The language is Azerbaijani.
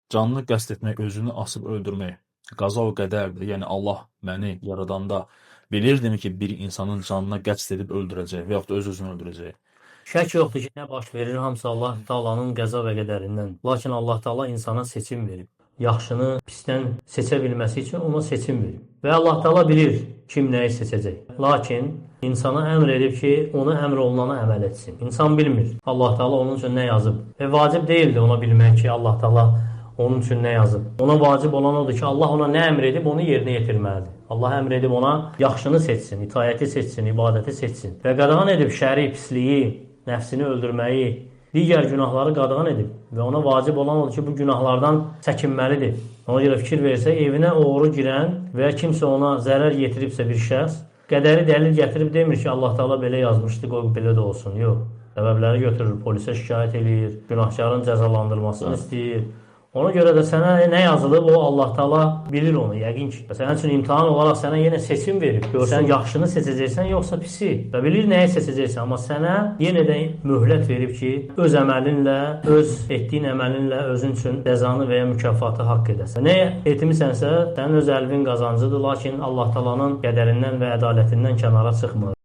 Canını qəsd etmək, özünü asıb öldürmək qaza və qədərdir. Yəni Allah məni yaradanda bilirdim ki, bir insanın canına qəsd edib öldürəcək və yaxud da öz-özünü öldürəcək. Şək yoxdur ki, nə baş verir, hamısı Allah Taala'nın qəza və qədərindən. Lakin Allah Taala insana seçim verib. Yaxşını pisdən seçə bilməsi üçün ona seçim verib. Və Allah Taala bilir kim nəyi seçəcək. Lakin insana əmr edib ki, ona əmr olunana əməl etsin. İnsan bilmir Allah Taala onun üçün nə yazıb. Və vacib deyildi ona bilmək ki, Allah Taala onun üçün nə yazıb. Ona vacib olan odur ki, Allah ona nə əmr edib, onu yerinə yetirməlidir. Allah əmr edib ona yaxşını seçsin, itayəti seçsin, ibadəti seçsin. Və qadağan edib şəri, pisliyi, nəfsini öldürməyi, digər günahları qadağan edib. Və ona vacib olan odur ki, bu günahlardan çəkinməlidir. Ona görə fikir versək, evinə oğru girən və ya kimsə ona zərər yetiribsə bir şəxs, qədəri dəlil gətirib demir ki, Allah Taala belə yazmışdı, qoy belə də olsun. Yox. Səbəbləri götürür, polisə şikayət eləyir, günahkarın cəzalandırılmasını istəyir. Ona görə də sənə nə yazılıb, o Allah Taala bilir onu, yəqin ki. Sənin üçün imtahan olaraq sənə yenə seçim verib. Görsən yaxşını seçəcəksən, yoxsa pisi. Və bilir nəyi seçəcəksən, amma sənə yenə də möhlət verib ki, öz əməlinlə, öz etdiyin əməlinlə özün üçün cəzanı və ya mükafatı haqq edəsən. Nə etmisənsə, sənin öz əlvin qazancıdır, lakin Allah Taala'nın qədərindən və ədalətindən kənara çıxmır.